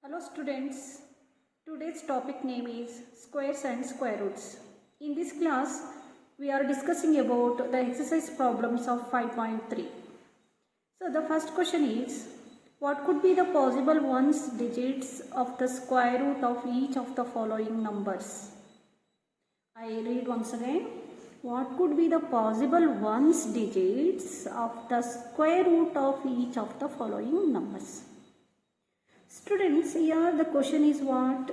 Hello students, today's topic name is squares and square roots. In this class, we are discussing about the exercise problems of 5.3. So the first question is, what could be the possible ones digits of the square root of each of the following numbers? I read once again. What could be the possible ones digits of the square root of each of the following numbers? Students, here the question is what?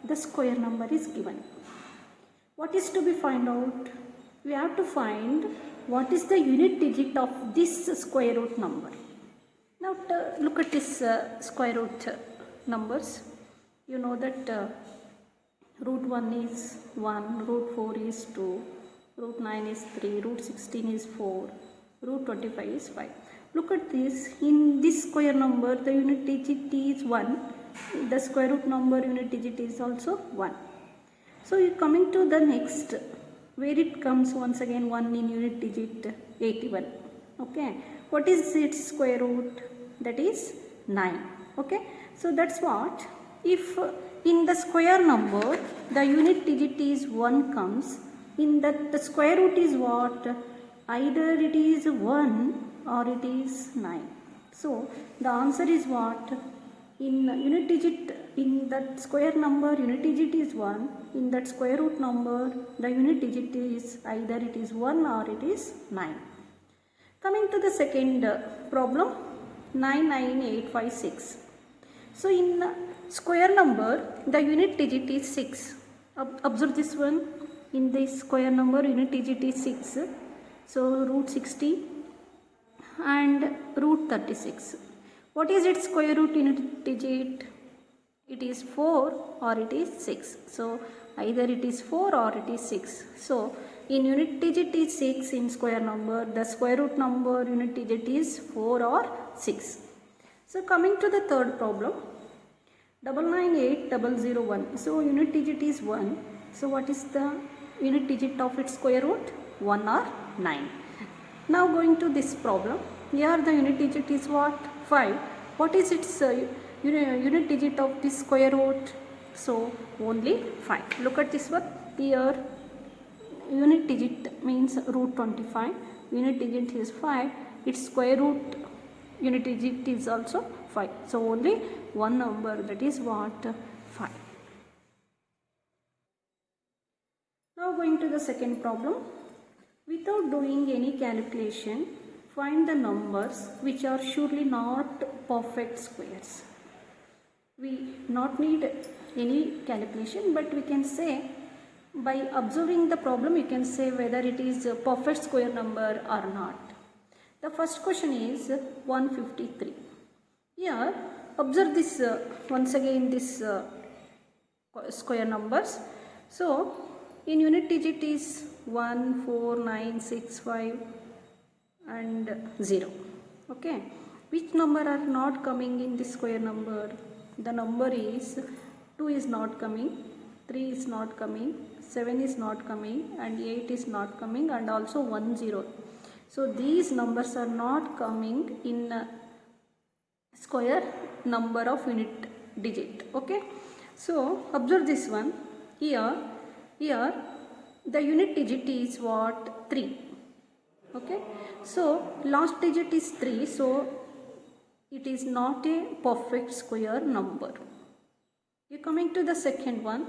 The square number is given. What is to be found out? We have to find what is the unit digit of this square root number. Now look at this square root numbers. You know that root 1 is 1, root 4 is 2, root 9 is 3, root 16 is 4, root 25 is 5. Look at this. In this square number, the unit digit is 1. The square root number unit digit is also 1. So you coming to the next, where it comes once again 1 in unit digit 81. Okay. What is its square root? That is 9. Okay. So that's what. If in the square number the unit digit is 1 comes, in that the square root is what? Either it is 1 or it is 9. So the answer is what? In unit digit, in that square number unit digit is 1. In that square root number the unit digit is either it is 1 or it is 9. Coming to the second problem, 99856. So in square number the unit digit is 6. Observe this one. In this square number unit digit is 6. So root 60 and root 36. What is its square root unit digit? It is 4 or it is 6. So either it is 4 or it is 6. So in unit digit is 6 in square number. The square root number unit digit is 4 or 6. So coming to the third problem, 998001. So unit digit is 1. So what is the unit digit of its square root? 1 or 9. Now going to this problem, here the unit digit is what? 5. What is its unit digit of this square root? So only 5. Look at this one. Here unit digit means root 25. Unit digit is 5. Its square root unit digit is also 5. So only one number, that is what? 5. Now going to the second problem. Without doing any calculation, find the numbers which are surely not perfect squares. We not need any calculation, but we can say by observing the problem you can say whether it is a perfect square number or not. The first question is 153. Here observe this once again this square numbers. So in unit digit is 1, 4, 9, 6, 5 and 0. Okay. Which number are not coming in this square number? The number is 2 is not coming, 3 is not coming, 7 is not coming and 8 is not coming and also 1, 0. So these numbers are not coming in square number of unit digit. Okay. So observe this one. Here the unit digit is what? 3. Okay. So last digit is 3. So it is not a perfect square number. You coming to the second one.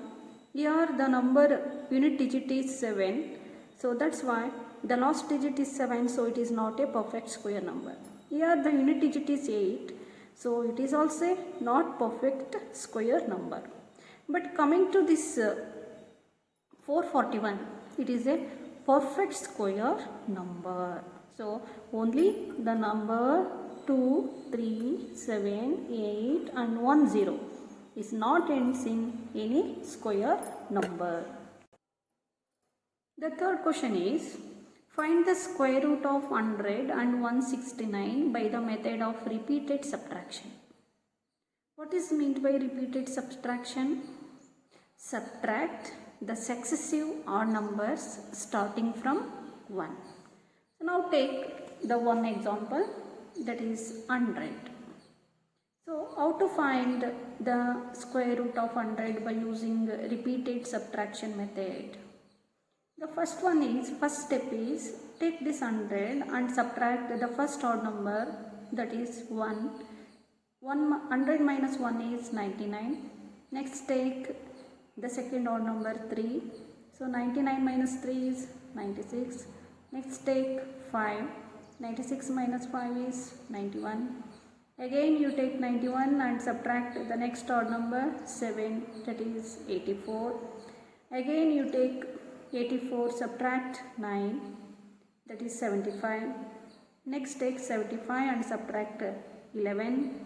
Here the number unit digit is 7. So that's why the last digit is 7. So it is not a perfect square number. Here the unit digit is 8. So it is also not perfect square number. But coming to this 441, it is a perfect square number. So only the number 2, 3, 7, 8 and 1, 0 is not ends in any square number. The third question is, find the square root of 100 and 169 by the method of repeated subtraction. What is meant by repeated subtraction? Subtract the successive odd numbers starting from 1. So now take the one example, that is 100. So how to find the square root of 100 by using repeated subtraction method? The first step is take this 100 and subtract the first odd number, that is 1. 100 minus 1 is 99. Next take the second odd number 3. So 99 minus 3 is 96. Next take 5. 96 minus 5 is 91. Again you take 91 and subtract the next odd number 7, that is 84. Again you take 84, subtract 9, that is 75. Next take 75 and subtract 11,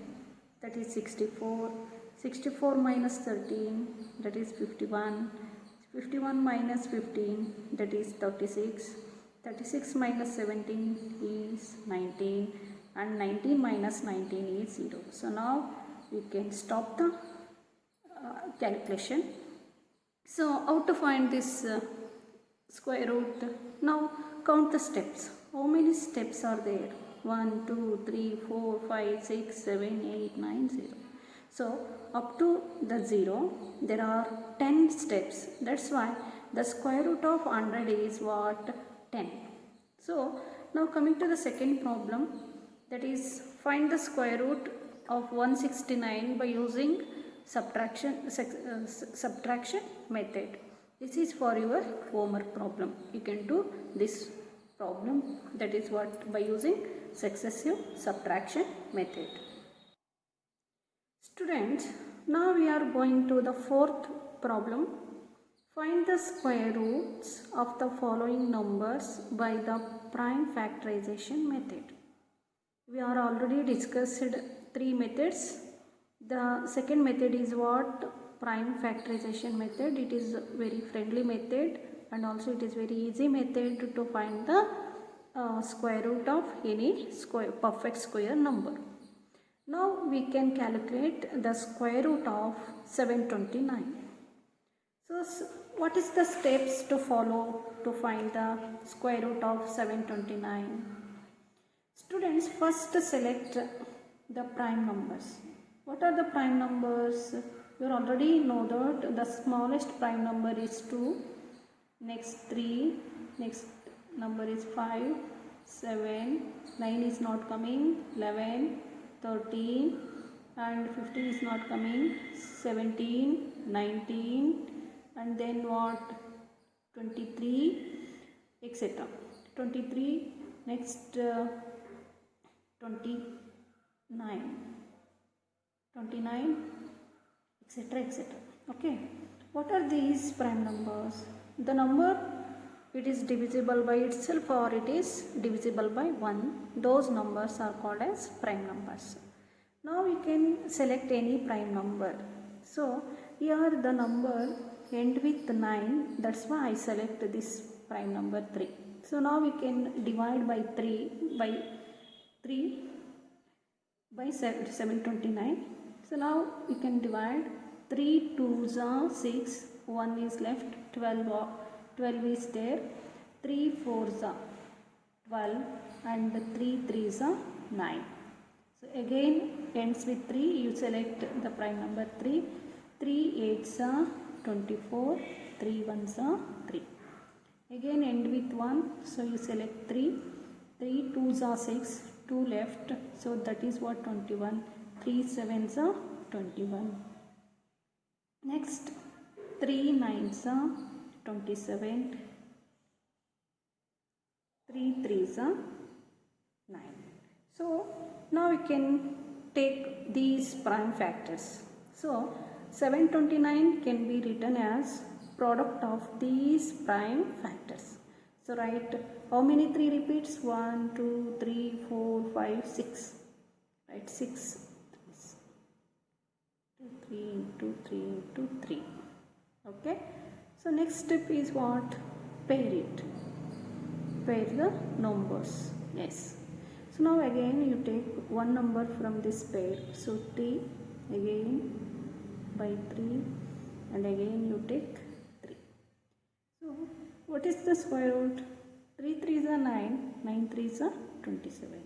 that is 64. 64 minus 13, that is 51. 51 minus 15, that is 36. 36 minus 17 is 19, and 19 minus 19 is 0. So now we can stop the calculation. So how to find this square root? Now count the steps. How many steps are there? 1, 2, 3, 4, 5, 6, 7, 8, 9, 0. So up to the 0 there are 10 steps. That's why the square root of 100 is what? 10. So now coming to the second problem, that is find the square root of 169 by using subtraction method. This is for your homework problem. You can do this problem, that is what, by using successive subtraction method. Students, now we are going to the fourth problem. Find the square roots of the following numbers by the prime factorization method. We are already discussed 3 methods. The second method is what? Prime factorization method. It is a very friendly method, and also it is very easy method to find the square root of any perfect square number. Now we can calculate the square root of 729. So what is the steps to follow to find the square root of 729? Students, first select the prime numbers. What are the prime numbers? You already know that the smallest prime number is 2, next 3, next number is 5, 7, 9 is not coming, 11, 13 and 15 is not coming, 17, 19 and then what? 23, etc. 23, next 29, etc., etc. Okay, what are these prime numbers? The number, it is divisible by itself or it is divisible by 1. Those numbers are called as prime numbers. Now we can select any prime number. So here the number end with 9, that's why I select this prime number 3. So now we can divide by 3 by 729. So now we can divide 3 2s are 6, 1 is left, 12 is there, 3 4s are 12 and 3 3s are 9. So again ends with 3, you select the prime number 3, 3 8s are 24, 3 1s are 3. Again end with 1, so you select 3, 3 2s are 6, 2 left, so that is what? 21, 3 7s are 21. Next 3 9s are 27, 3 3s are 9. So now we can take these prime factors. So 729 can be written as product of these prime factors. So write how many 3 repeats? 1, 2, 3, 4, 5, 6. Write 6. 2, 3, 2, 3, 2, 3. Okay. So next step is what? Pair it. Pair the numbers. Yes. So now again you take one number from this pair. So 3 again by 3 and again you take 3. So what is the square root? 3 3s are 9, 9 3s are 27.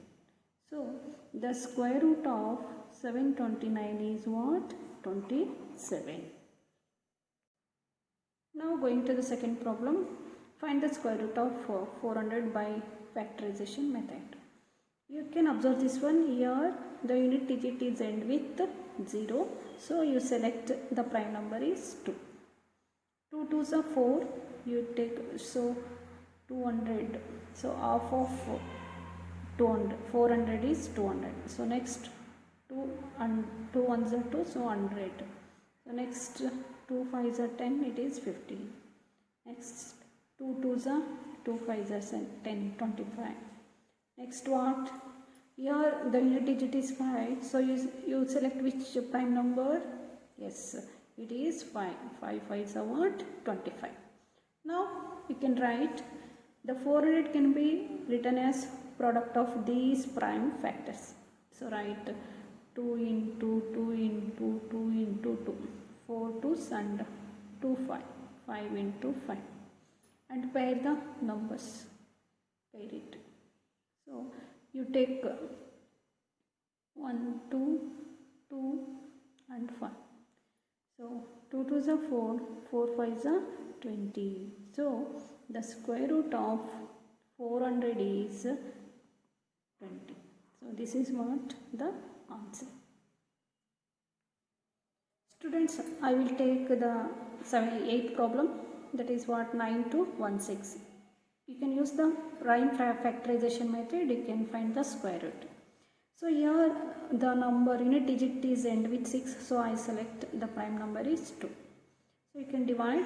So the square root of 729 is what? 27. Now going to the second problem. Find the square root of 400 by factorization method. You can observe this one here. The unit digit is end with 0. So you select the prime number is 2. 2 2s are 4. You take, so 200. So half of 200, 400 is 200. So next 2 and 2 ones are 2, so 100. So next 2 5s are 10, it is 15. Next 2 2s are 2 5s are 10, 25. Next what? Here the unit digit is 5, so you select which prime number? Yes, it is 5. 5 5s are what? 25. Now you can write the 400 can be written as product of these prime factors. So write 2 into 2 into 2 into 2. 4 2s and 2 5. 5 into 5. And pair the numbers. Pair it. So you take 1, 2, 2 and 5. So 2 2s are 4, 4 5s are 20. So the square root of 400 is 20. So this is what the answer. Students, I will take the 8th problem, that is what 9 to 16. You can use the prime factorization method, you can find the square root. So here the number unit digit is end with 6, so I select the prime number is 2. So you can divide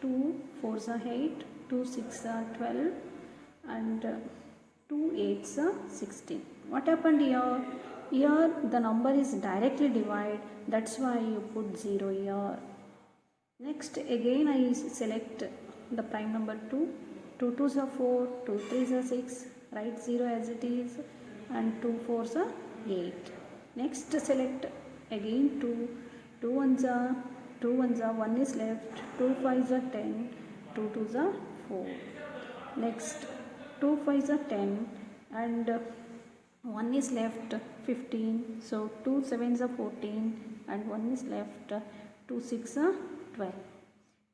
2 4s are 8, 2 6 are 12 and 2 8s are 16. What happened here? Here the number is directly divided, that's why you put 0 here. Next again I select the prime number 2. 2 2s are 4, 2 3s are 6, write 0 as it is and 2 4s are 8. Next select again 2, 2 1s are 1 is left, 2 5s are 10, 2 2s are 4. Next 2 5s are 10 and 1 is left, 15. So 2 7s are 14 and 1 is left, 2 6 are 12.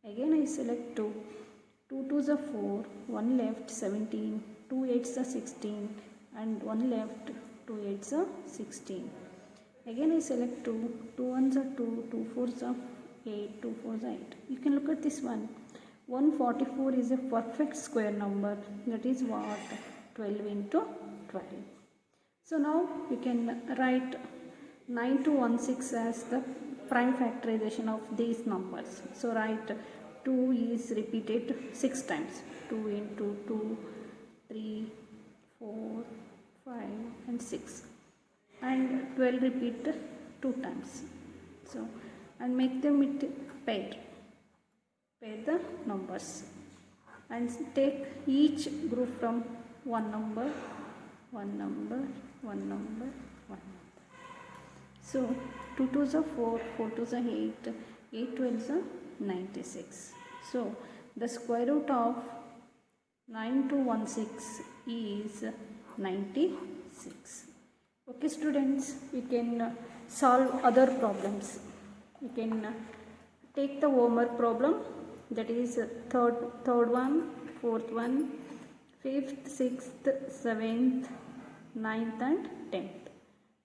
Again I select 2, 2 2s are 4, 1 left, 17, 2 8s are 16 and 1 left, 2 8s are 16. Again I select 2, 2 1s are 2, 2 4s are 8, 2 4s are 8. You can look at this one. 144 is a perfect square number, that is what? 12 into 12. So now you can write 9 to 16 as the prime factorization of these numbers. So write 2 is repeated 6 times. 2 into 2, 3, 4, 5 and 6. And 12 repeat 2 times. So and make them it pair. Pair the numbers. And take each group from one number, one number, one number, one number. So 2 2s are 4, 4 2s are 8, 8 12s are 96. So the square root of 9 to 16 is 96. Okay students, we can solve other problems. You can take the homework problem, that is third one, fourth one, 5th, 6th, 7th, 9th and 10th.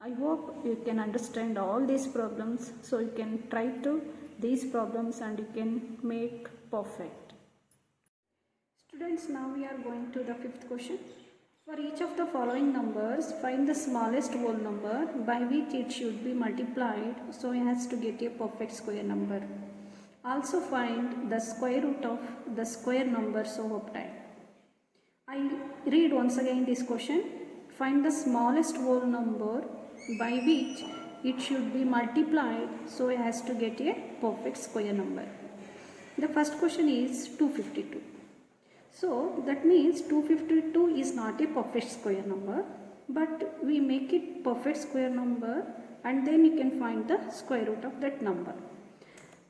I hope you can understand all these problems, so you can try to these problems and you can make perfect. Students, now we are going to the 5th question. For each of the following numbers, find the smallest whole number by which it should be multiplied so as to get a perfect square number. Also find the square root of the square number so obtained. I read once again this question. Find the smallest whole number by which it should be multiplied so as to get a perfect square number. The first question is 252. So that means 252 is not a perfect square number, but we make it perfect square number and then you can find the square root of that number.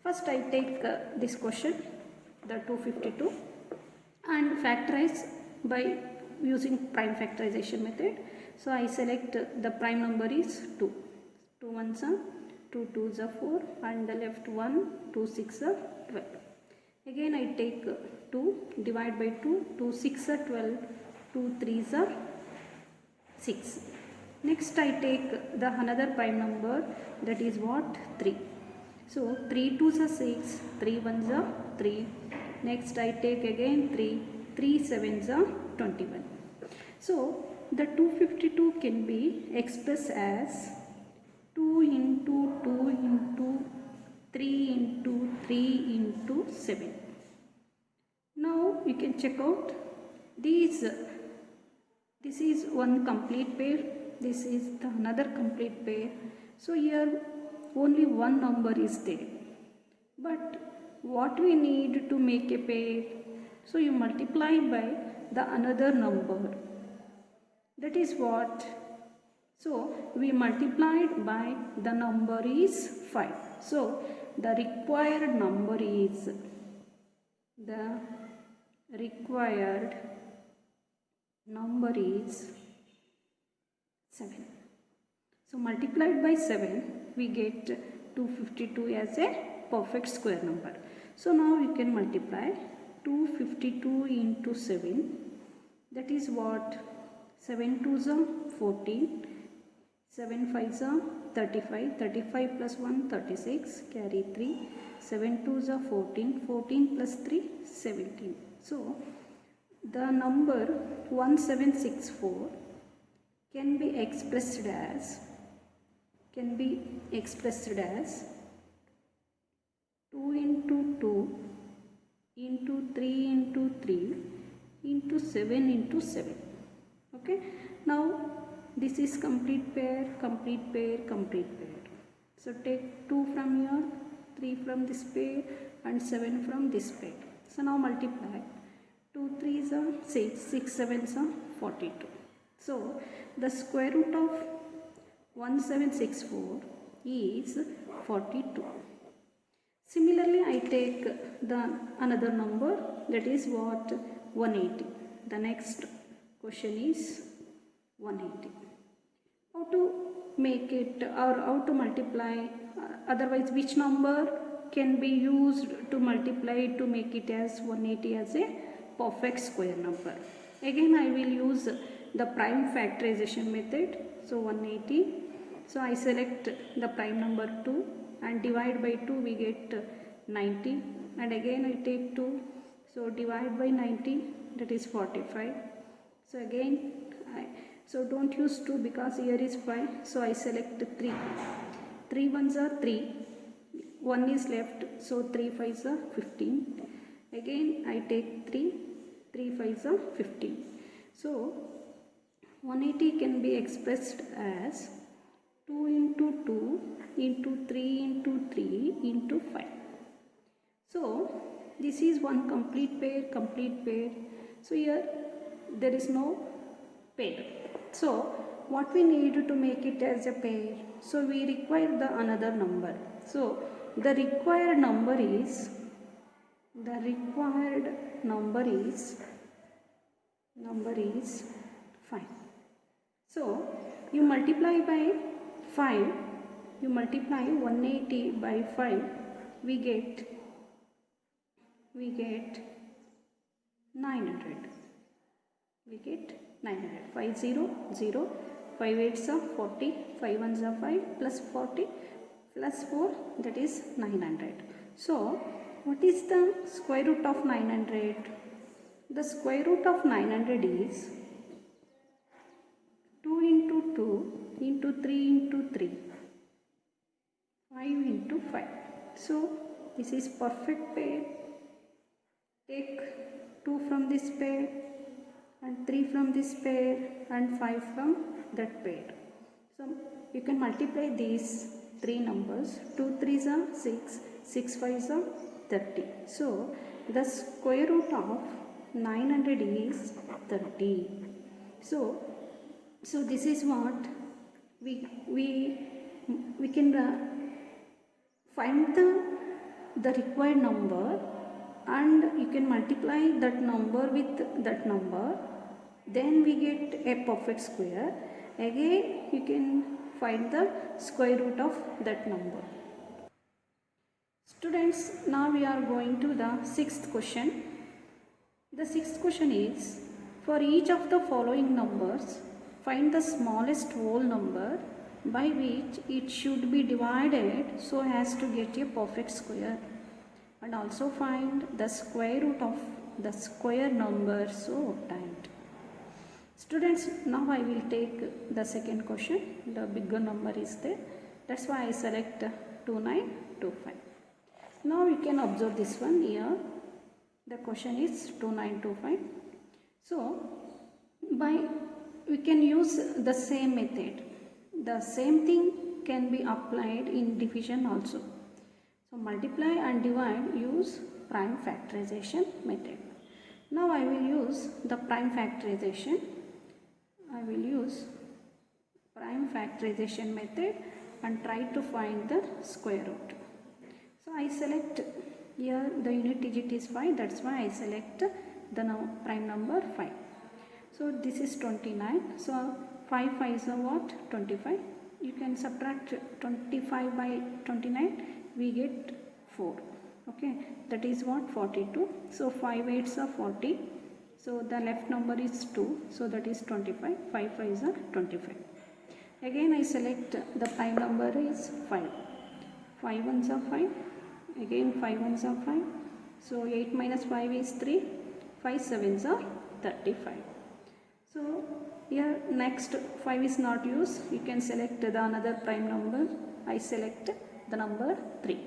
First I take this question, the 252, and factorize by using prime factorization method. So I select the prime number is 2. 2 ones are 2 twos are 4 and the left 1, 2 6 are 12. Again I take 2, divide by 2, 2 6 are 12, 2 3s are 6. Next I take the another prime number, that is what, 3. So 3 2s are 6, 3 1s are 3. Next I take again 3, 3 7s are 21. So the 252 can be expressed as 2 into 2 into 3 into 3 into 7. Now you can check out these. This is one complete pair, this is the another complete pair. So here only one number is there, but what we need to make a pair, so you multiply by the another number, that is what. So we multiplied by the number is 5. So the required number is, the required number is 7. So multiplied by 7 we get 252 as a perfect square number. So now you can multiply 252 into 7, that is what, 7 2s are 14, 7 5s are 35, 35 plus 1 36, carry 3, 7 2s are 14, 14 plus 3 17. So the number 1764 can be expressed as 2 into 2 into 3 into 3 into 7 into 7. Okay, now this is complete pair, complete pair, complete pair. So take 2 from here, 3 from this pair and 7 from this pair. So now multiply, 2 3s are 6, 6 7s are 42. So the square root of 1764 is 42. Similarly I take the another number, that is what, 180. The next question is 180. How to make it, or how to multiply, otherwise which number can be used to multiply to make it as 180 as a perfect square number. Again I will use the prime factorization method. So 180, so I select the prime number 2 and divide by 2 we get 90, and again I take 2, so divide by 90, that is 45. So again so don't use 2 because here is 5, so I select 3. 3 ones are 3, 1 is left, so 3 5s are 15. Again I take 3, 3 5s are 15. So 180 can be expressed as 2 into 2 into 3 into 3 into 5. So this is one complete pair, complete pair. So here there is no pair. So what we need to make it as a pair, so we require the another number. So the required number is, number is 5. So you multiply by 5, you multiply 180 by 5, we get 900. We get 900. 5 0 0, 5 8s are 40, 5 1s are 5 plus 40 plus 4, that is 900. So what is the square root of 900? The square root of 900 is 2 into 2 into 3 into 3, 5 into 5. So this is perfect pair. Take 2 from this pair and 3 from this pair and 5 from that pair. So you can multiply these three numbers. 2 3s are 6, 6 5s are 30. So the square root of 900 is 30. So this is what we can find the required number, and you can multiply that number with that number, then we get a perfect square. Again you can find the square root of that number. Students, now we are going to the sixth question. The sixth question is, for each of the following numbers, find the smallest whole number by which it should be divided so as to get a perfect square, and also find the square root of the square number so obtained. Students, now I will take the second question. The bigger number is there. That's why I select 2925. Now you can observe this one here. The question is 2925. So, we can use the same method. The same thing can be applied in division also. So, multiply and divide, use prime factorization method. Now I will use the prime factorization. I will use prime factorization method and try to find the square root. So I select here, the unit digit is 5, that's why I select the prime number 5. So this is 29. So 5 5s are what? 25. You can subtract 25 by 29, we get 4. Okay, that is what? 42. So 5 8s are 40. So the left number is 2. So that is 25. 5 5s are 25. Again I select the prime number is 5. 5 1s are 5. Again 5 1s are 5. So 8 minus 5 is 3. 5 7s are 35. So here next 5 is not used. You can select the another prime number. I select the number 3.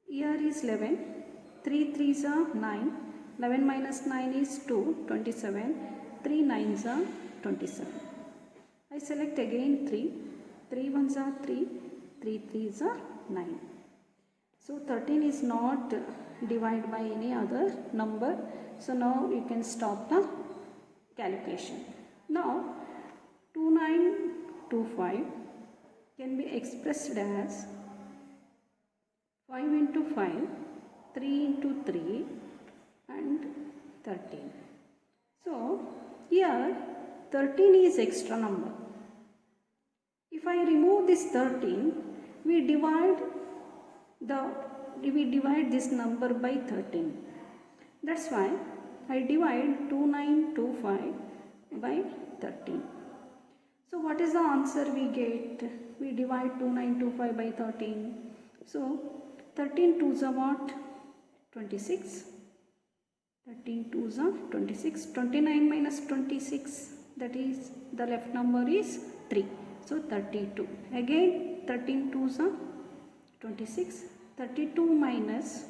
Here is 11. 3 3s are 9. 11 minus 9 is 2. 27. 3 9s are 27. I select again 3. 3 1s are 3. 3 3s are 9. So 13 is not divided by any other number. So now you can stop the calculation. Now 2925 can be expressed as 5 into 5, 3 into 3 and 13. So here 13 is extra number. If I remove this 13, we divide this number by 13. That's why I divide 2925 by 13. So what is the answer we get? We divide 2925 by 13. So 13 2s are what? 26. 13 2s are 26. 29 minus 26, that is the left number is 3. So 32. Again 13 2s are 26. 32 minus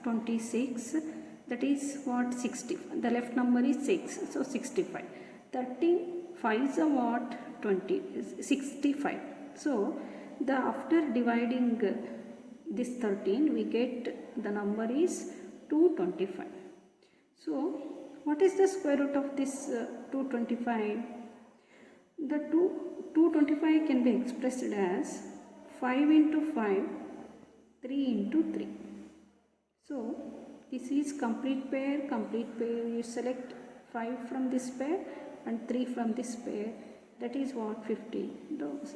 26, that is what? 60. The left number is 6. So 65. 35 are what? 65. So after dividing this 13, we get the number is 225. So what is the square root of this 225? The 225 can be expressed as 5 into 5, 3 into 3. So this is complete pair. You select 5 from this pair and 3 from this pair. That is what? 50.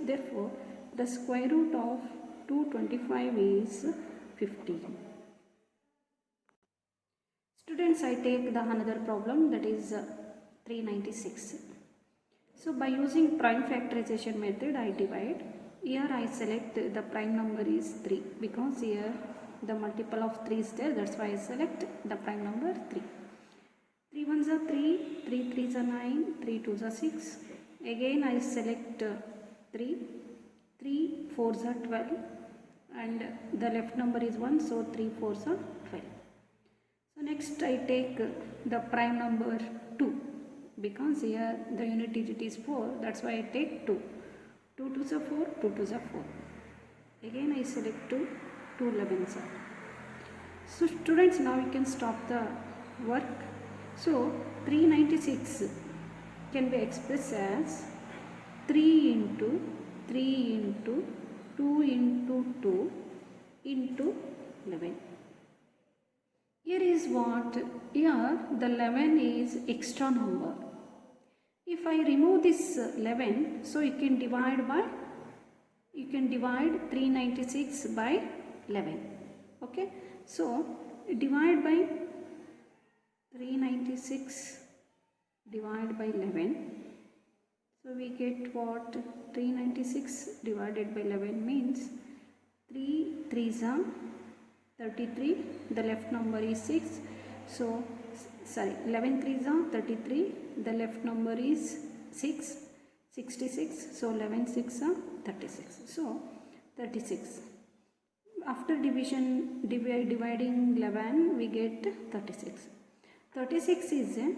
Therefore, the square root of 225 is 50. Students, I take the another problem, that is 396. So by using prime factorization method, I divide. Here I select the prime number is 3 because here the multiple of 3 is there. That's why I select the prime number 3. 3 1s are 3, 3 3s are 9, 3 2s are 6. Again I select 3, 3 4s are 12 and the left number is 1, so 3 4s are 12. So next I take the prime number 2 because here the unit digit is 4, that's why I take 2. 2 2s are 4, 2 2s are 4. Again I select 2, 2 11s are. So students, now you can stop the work. So 396 can be expressed as 3 into 3 into 2 into 2 into 11. Here is what? Here the 11 is extra number. If I remove this 11, so you can divide 396 by 11. Okay, so divide by 396 divided by 11. So we get what? 396 divided by 11 means 3 3s are 33. The left number is 6. So 11 3s are 33. The left number is 6. 66. So 11 6 are 36. So 36. After dividing 11, we get 36. 36 is a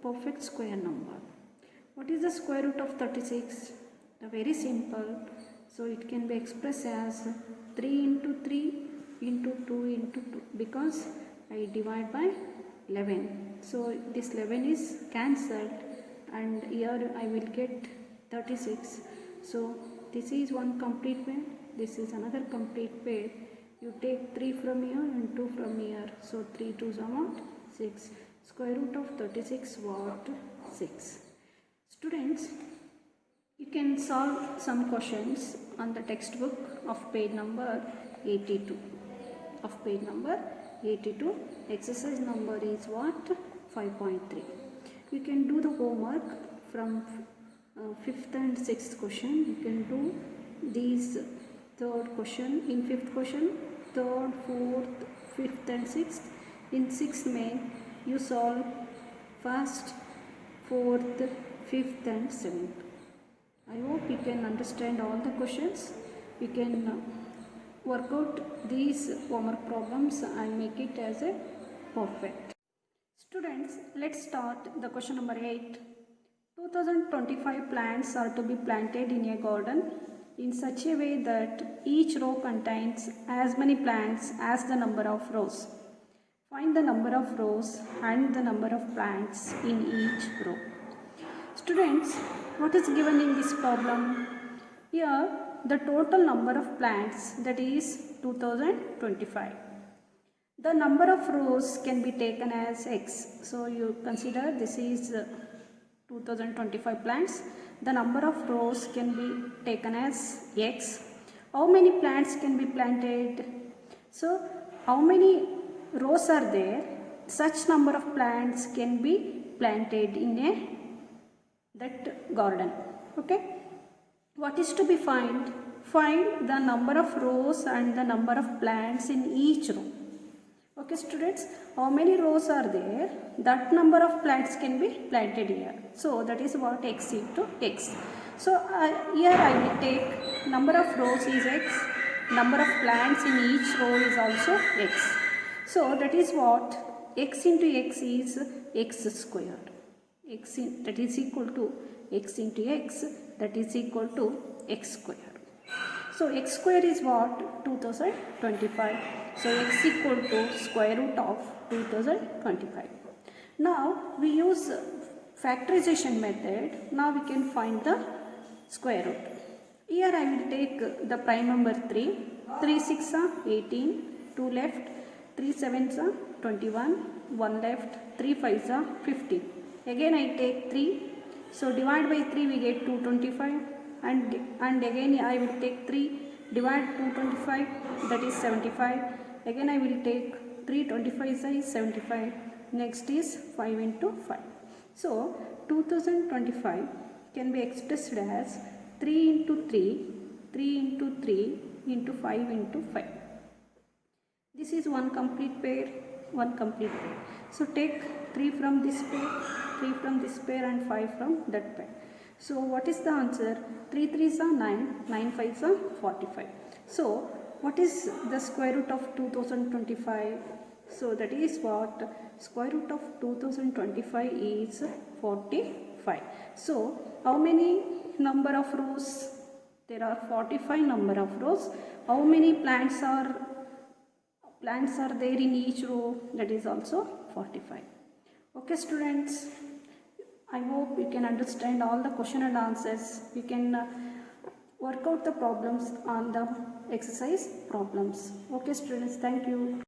perfect square number. What is the square root of 36? Very simple. So it can be expressed as 3 into 3 into 2 into 2, because I divide by 11. So this 11 is cancelled, and here I will get 36. So this is one complete pair. This is another complete pair. You take 3 from here and 2 from here. So 3 2s are what? 6. Square root of 36 what? 6. Students, you can solve some questions on the textbook of page number 82. Of page number 82. Exercise number is what? 5.3. You can do the homework from 5th and 6th question. You can do these third question. In 5th question, 3rd, 4th, 5th and 6th. In 6th main, you solve 1st, 4th, 5th and 7th. I hope you can understand all the questions. You can work out these homework problems and make it as a perfect. Students, let's start the question number 8. 2025 plants are to be planted in a garden in such a way that each row contains as many plants as the number of rows. Find the number of rows and the number of plants in each row. Students, what is given in this problem? Here, the total number of plants, that is 2025. The number of rows can be taken as x. So you consider this is 2025 plants. The number of rows can be taken as x. How many plants can be planted? So how many rows are there? Such number of plants can be planted in that garden. Okay. What is to be find? Find the number of rows and the number of plants in each row. Okay students, how many rows are there? That number of plants can be planted here. So that is what x into x. So here I will take number of rows is x, number of plants in each row is also x. So that is what x into x is x squared. That is equal to x into x, that is equal to x squared. So x square is what? 2025. So x equal to square root of 2025. Now we use factorization method. Now we can find the square root. Here I will take the prime number 3. 3 6 are 18, 2 left, 3 7s are 21, 1 left, 3 5s are 50. Again I take 3. So divide by 3 we get 225, and again I will take 3, divide 225, that is 75. Again I will take 3 25 is 75. Next is 5 into 5. So 2025 can be expressed as 3 into 3, 3 into 3 into 5 into 5. This is one complete pair, one complete pair. So take 3 from this pair, 3 from this pair and 5 from that pair. So what is the answer? 3 3s are 9, 9 5s are 45. So what is the square root of 2025? So that is what? Square root of 2025 is 45. So how many number of rows? There are 45 number of rows. How many plants are there in each row? That is also 45. Okay students, I hope you can understand all the question and answers. You can work out the problems on the exercise problems. Okay students, thank you.